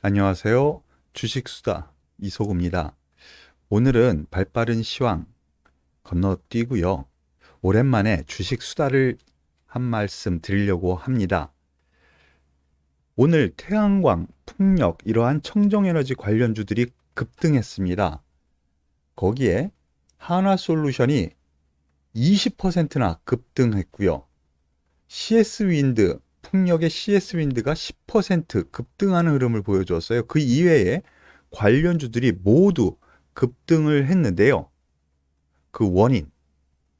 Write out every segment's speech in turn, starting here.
안녕하세요. 주식수다 이소구입니다. 오늘은 발빠른 시황 건너뛰고요. 오랜만에 주식수다를 한 말씀 드리려고 합니다. 오늘 태양광, 풍력 이러한 청정에너지 관련주들이 급등했습니다. 거기에 한화솔루션이 20%나 급등했고요. CS윈드, 풍력의 CS윈드가 10% 급등하는 흐름을 보여주었어요. 그 이외에 관련주들이 모두 급등을 했는데요. 그 원인,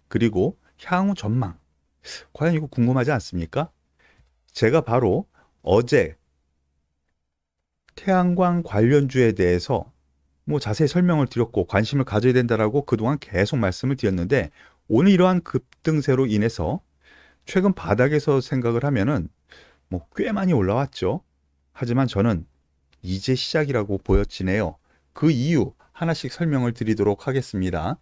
그리고 향후 전망. 과연 이거 궁금하지 않습니까? 제가 바로 어제 태양광 관련주에 대해서 자세히 설명을 드렸고 관심을 가져야 된다라고 그동안 계속 말씀을 드렸는데 오늘 이러한 급등세로 인해서 최근 바닥에서 생각을 하면은 꽤 많이 올라왔죠. 하지만 저는 이제 시작이라고 보여지네요. 그 이유 하나씩 설명을 드리도록 하겠습니다.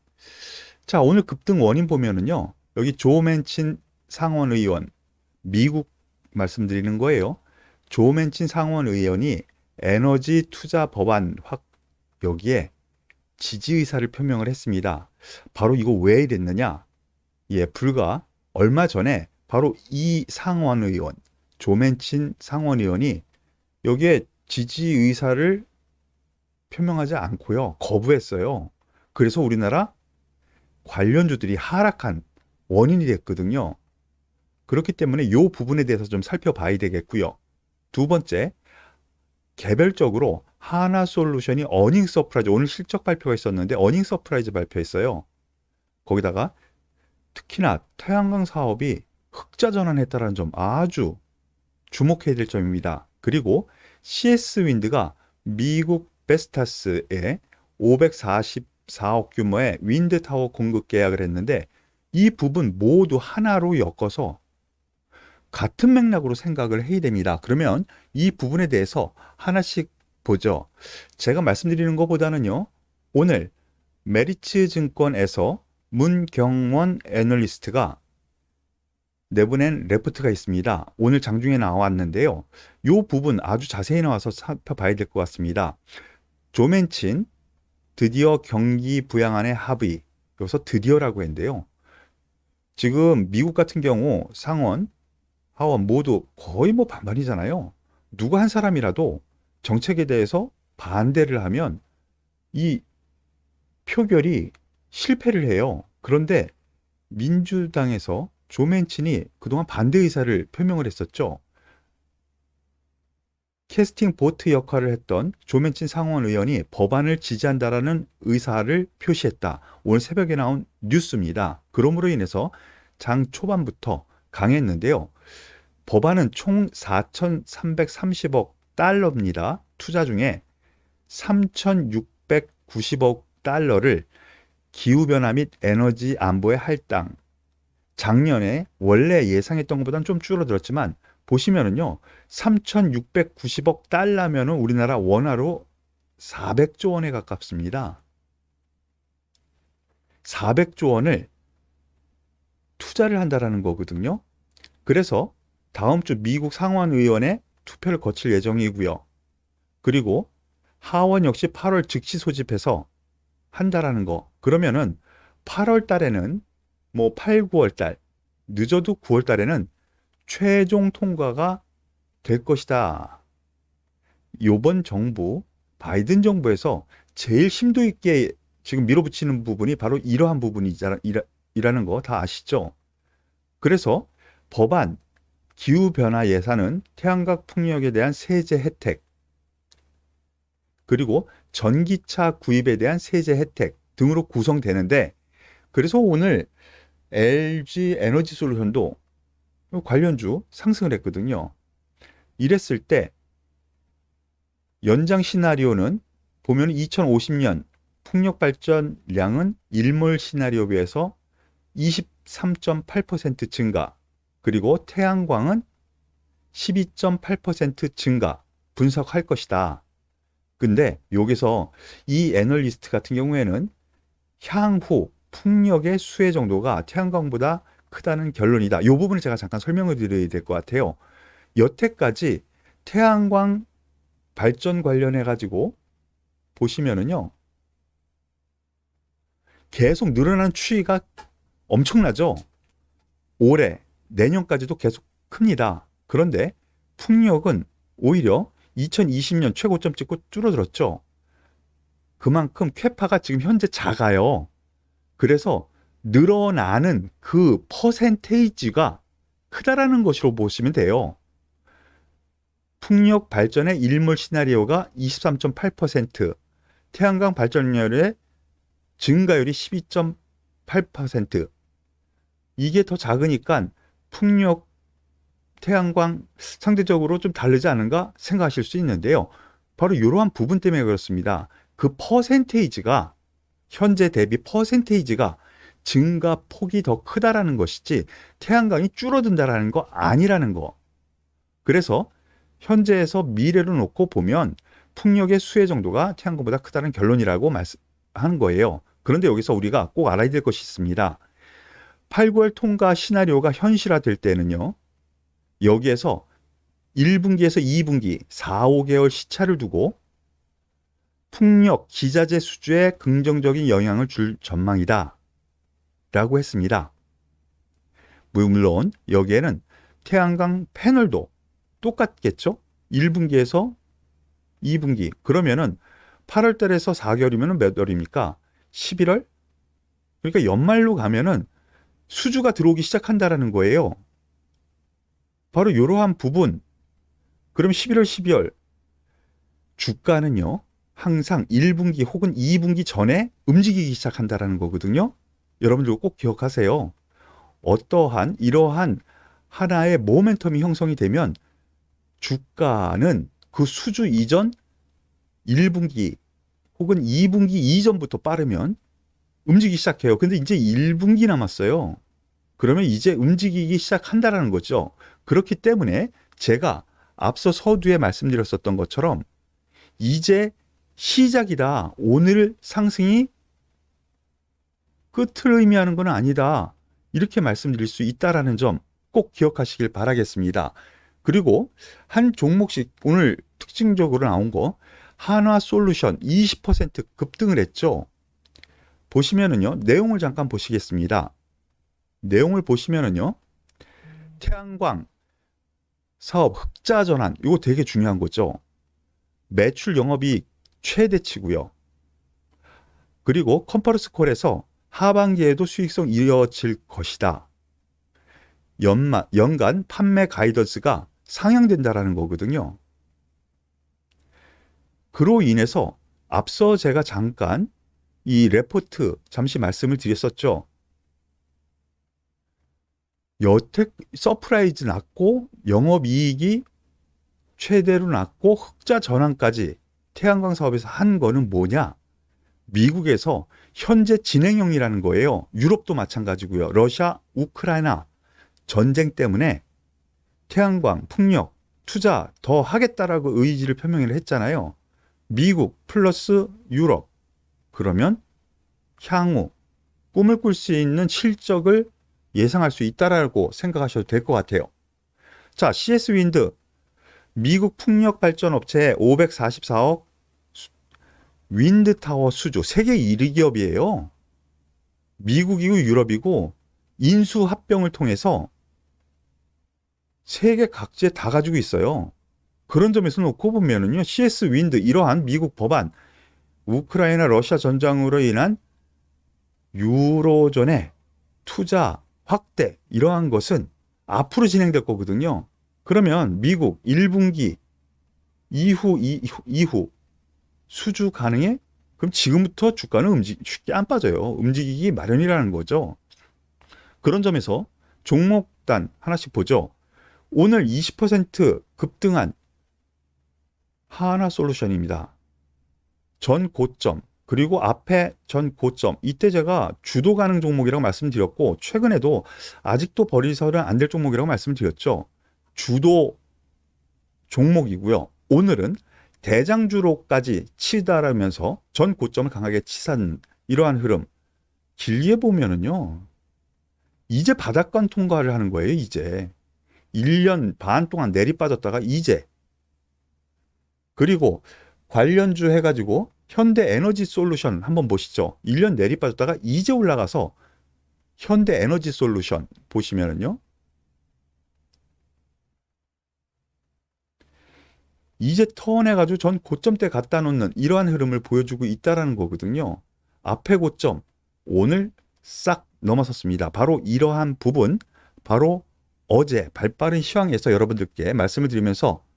자, 오늘 급등 원인 보면은요. 여기 조 맨친 상원 의원, 미국 말씀드리는 거예요. 조 맨친 상원 의원이 에너지 투자 법안 여기에 지지 의사를 표명을 했습니다. 바로 이거 왜 이랬느냐? 예, 불과 얼마 전에 바로 이 상원 의원, 조 맨친 상원 의원이 여기에 지지 의사를 표명하지 않고요. 거부했어요. 그래서 우리나라 관련주들이 하락한 원인이 됐거든요. 그렇기 때문에 이 부분에 대해서 좀 살펴봐야 되겠고요. 두 번째, 개별적으로 하나솔루션이 어닝 서프라이즈, 오늘 실적 발표가 있었는데 어닝 서프라이즈 발표했어요. 거기다가 특히나 태양광 사업이 흑자 전환했다는 점 아주 주목해야 될 점입니다. 그리고 CS윈드가 미국 베스타스에 544억 규모의 윈드타워 공급 계약을 했는데 이 부분 모두 하나로 엮어서 같은 맥락으로 생각을 해야 됩니다. 그러면 이 부분에 대해서 하나씩 보죠. 제가 말씀드리는 것보다는요. 오늘 메리츠 증권에서 문경원 애널리스트가 내보낸 레포트가 있습니다. 오늘 장중에 나왔는데요. 이 부분 아주 자세히 나와서 살펴봐야 될 것 같습니다. 조 맨친 드디어 경기 부양안에 합의. 여기서 드디어라고 했는데요. 지금 미국 같은 경우 상원, 하원 모두 거의 반반이잖아요. 누구 한 사람이라도 정책에 대해서 반대를 하면 이 표결이 실패를 해요. 그런데 민주당에서 조 맨친이 그동안 반대 의사를 표명을 했었죠. 캐스팅 보트 역할을 했던 조 맨친 상원 의원이 법안을 지지한다라는 의사를 표시했다. 오늘 새벽에 나온 뉴스입니다. 그러므로 인해서 장 초반부터 강했는데요. 법안은 총 4,330억 달러입니다. 투자 중에 3,690억 달러를 기후변화 및 에너지 안보에 할당. 작년에 원래 예상했던 것보다는 좀 줄어들었지만 보시면은요. 3,690억 달러면은 우리나라 원화로 400조 원에 가깝습니다. 400조 원을 투자를 한다라는 거거든요. 그래서 다음 주 미국 상원 의원의 투표를 거칠 예정이고요. 그리고 하원 역시 8월 즉시 소집해서 한다라는 거. 그러면은 8월 달에는 8, 9월 달, 늦어도 9월 달에는 최종 통과가 될 것이다. 이번 정부, 바이든 정부에서 제일 심도 있게 지금 밀어붙이는 부분이 바로 이러한 부분이라는 거 다 아시죠? 그래서 법안, 기후변화 예산은 태양광 풍력에 대한 세제 혜택, 그리고 전기차 구입에 대한 세제 혜택 등으로 구성되는데 그래서 오늘 LG 에너지 솔루션도 관련주 상승을 했거든요. 이랬을 때 연장 시나리오는 보면 2050년 풍력 발전량은 일몰 시나리오에 비해서 23.8% 증가, 그리고 태양광은 12.8% 증가 분석할 것이다. 근데 여기서 이 애널리스트 같은 경우에는 향후 풍력의 수혜 정도가 태양광보다 크다는 결론이다. 이 부분을 제가 잠깐 설명을 드려야 될 것 같아요. 여태까지 태양광 발전 관련해 가지고 보시면은요. 계속 늘어나는 추이가 엄청나죠. 올해, 내년까지도 계속 큽니다. 그런데 풍력은 오히려 2020년 최고점 찍고 줄어들었죠. 그만큼 쾌파가 지금 현재 작아요. 그래서 늘어나는 그 퍼센테이지가 크다라는 것으로 보시면 돼요. 풍력 발전의 일몰 시나리오가 23.8%, 태양광 발전열의 증가율이 12.8%. 이게 더 작으니까 풍력, 태양광 상대적으로 좀 다르지 않은가 생각하실 수 있는데요. 바로 이러한 부분 때문에 그렇습니다. 그 퍼센테이지가 현재 대비 퍼센테이지가 증가 폭이 더 크다라는 것이지 태양광이 줄어든다라는 거 아니라는 거. 그래서 현재에서 미래로 놓고 보면 풍력의 수혜 정도가 태양광보다 크다는 결론이라고 말씀하는 거예요. 그런데 여기서 우리가 꼭 알아야 될 것이 있습니다. 8, 9월 통과 시나리오가 현실화될 때는요. 여기에서 1분기에서 2분기 4, 5개월 시차를 두고 풍력, 기자재 수주에 긍정적인 영향을 줄 전망이다 라고 했습니다. 물론 여기에는 태양광 패널도 똑같겠죠. 1분기에서 2분기. 그러면은 8월 달에서 4개월이면 몇 월입니까? 11월? 그러니까 연말로 가면은 수주가 들어오기 시작한다라는 거예요. 바로 이러한 부분. 그럼 11월, 12월 주가는요. 항상 1분기 혹은 2분기 전에 움직이기 시작한다라는 거거든요. 여러분들 꼭 기억하세요. 어떠한 이러한 하나의 모멘텀이 형성이 되면 주가는 그 수주 이전 1분기 혹은 2분기 이전부터 빠르면 움직이기 시작해요. 근데 이제 1분기 남았어요. 그러면 이제 움직이기 시작한다라는 거죠. 그렇기 때문에 제가 앞서 서두에 말씀드렸었던 것처럼 이제 시작이다. 오늘 상승이 끝을 의미하는 건 아니다. 이렇게 말씀드릴 수 있다라는 점 꼭 기억하시길 바라겠습니다. 그리고 한 종목씩 오늘 특징적으로 나온 거 한화솔루션 20% 급등을 했죠. 보시면은요. 내용을 잠깐 보시겠습니다. 내용을 보시면은요. 태양광 사업 흑자 전환 이거 되게 중요한 거죠. 매출 영업이익 최대치고요. 그리고 컨퍼런스 콜에서 하반기에도 수익성 이어질 것이다. 연간 판매 가이던스가 상향된다라는 거거든요. 그로 인해서 앞서 제가 잠깐 이 레포트 잠시 말씀을 드렸었죠. 여택 서프라이즈 났고 영업이익이 최대로 났고 흑자 전환까지 태양광 사업에서 한 거는 뭐냐? 미국에서 현재 진행형이라는 거예요. 유럽도 마찬가지고요. 러시아, 우크라이나 전쟁 때문에 태양광, 풍력, 투자 더 하겠다라고 의지를 표명을 했잖아요. 미국 플러스 유럽. 그러면 향후 꿈을 꿀 수 있는 실적을 예상할 수 있다라고 생각하셔도 될 것 같아요. 자, CS 윈드 미국 풍력 발전 업체에 544억 윈드타워 수주 세계 1위 기업이에요. 미국이고 유럽이고 인수 합병을 통해서 세계 각지에 다 가지고 있어요. 그런 점에서 놓고 보면은요. CS 윈드 이러한 미국 법안 우크라이나 러시아 전장으로 인한 유로존의 투자 확대 이러한 것은 앞으로 진행될 거거든요. 그러면 미국 1분기 이후 수주 가능해? 그럼 지금부터 주가는 쉽게 안 빠져요. 움직이기 마련이라는 거죠. 그런 점에서 종목단 하나씩 보죠. 오늘 20% 급등한 하나솔루션입니다. 전 고점 그리고 앞에 전 고점 이때 제가 주도 가능 종목이라고 말씀드렸고 최근에도 아직도 버리서는 안 될 종목이라고 말씀드렸죠. 주도 종목이고요. 오늘은 대장주로까지 치달으면서 전 고점을 강하게 치산 이러한 흐름 길게 보면은요. 이제 바닥권 통과를 하는 거예요. 이제 1년 반 동안 내리빠졌다가 이제 그리고 관련주 해가지고 현대에너지솔루션 한번 보시죠. 1년 내리 빠졌다가 이제 올라가서 현대에너지솔루션 보시면은요. 이제 턴해가지고 전 고점대 갖다 놓는 이러한 흐름을 보여주고 있다는 거거든요. 앞에 고점 오늘 싹 넘어섰습니다. 바로 이러한 부분, 바로 어제 발빠른 시황에서 여러분들께 말씀을 드리면서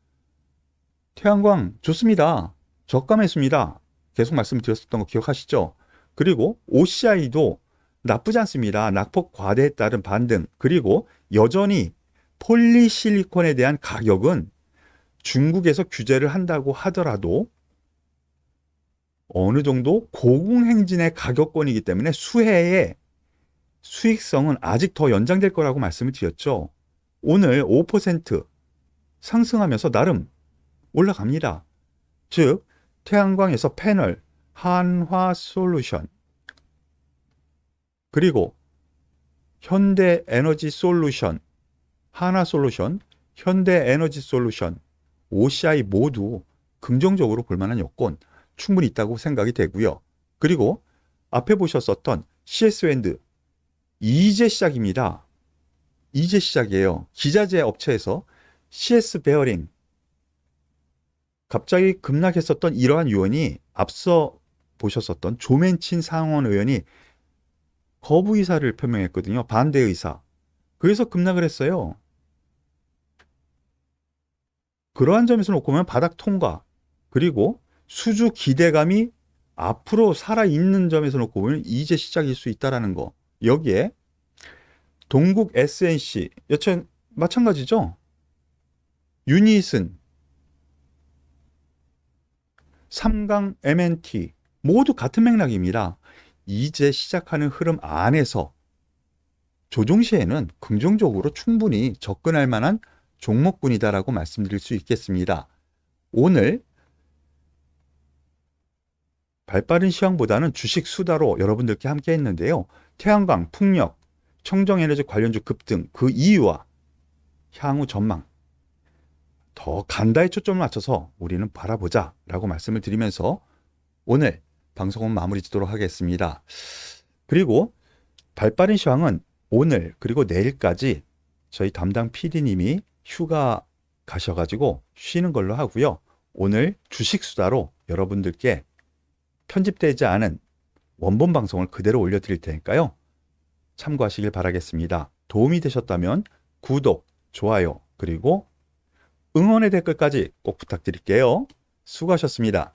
태양광 좋습니다. 저감했습니다. 계속 말씀드렸었던 거 기억하시죠? 그리고 OCI도 나쁘지 않습니다. 낙폭 과대에 따른 반등. 그리고 여전히 폴리실리콘에 대한 가격은 중국에서 규제를 한다고 하더라도 어느 정도 고공행진의 가격권이기 때문에 수혜의 수익성은 아직 더 연장될 거라고 말씀을 드렸죠. 오늘 5% 상승하면서 나름 올라갑니다. 즉 태양광에서 패널, 한화솔루션, 그리고 현대에너지솔루션, 한화솔루션, 현대에너지솔루션, OCI 모두 긍정적으로 볼 만한 여건 충분히 있다고 생각이 되고요. 그리고 앞에 보셨었던 CS밴드 이제 시작입니다. 이제 시작이에요. 기자재 업체에서 CS 베어링 갑자기 급락했었던 이러한 요인이 앞서 보셨었던 조맨친 상원 의원이 거부 의사를 표명했거든요. 반대 의사. 그래서 급락을 했어요. 그러한 점에서 놓고 보면 바닥 통과, 그리고 수주 기대감이 앞으로 살아있는 점에서 놓고 보면 이제 시작일 수 있다는 거. 여기에 동국 SNC 여튼 마찬가지죠. 유니슨, 삼강 MNT 모두 같은 맥락입니다. 이제 시작하는 흐름 안에서 조정 시에는 긍정적으로 충분히 접근할 만한 종목군이다라고 말씀드릴 수 있겠습니다. 오늘 발빠른 시황보다는 주식 수다로 여러분들께 함께 했는데요. 태양광, 풍력, 청정에너지 관련주 급등, 그 이유와 향후 전망 더 간다에 초점을 맞춰서 우리는 바라보자 라고 말씀을 드리면서 오늘 방송은 마무리 짓도록 하겠습니다. 그리고 발빠른 시황은 오늘 그리고 내일까지 저희 담당 PD님이 휴가 가셔가지고 쉬는 걸로 하고요. 오늘 주식 수다로 여러분들께 편집되지 않은 원본 방송을 그대로 올려드릴 테니까요. 참고하시길 바라겠습니다. 도움이 되셨다면 구독, 좋아요, 그리고 응원의 댓글까지 꼭 부탁드릴게요. 수고하셨습니다.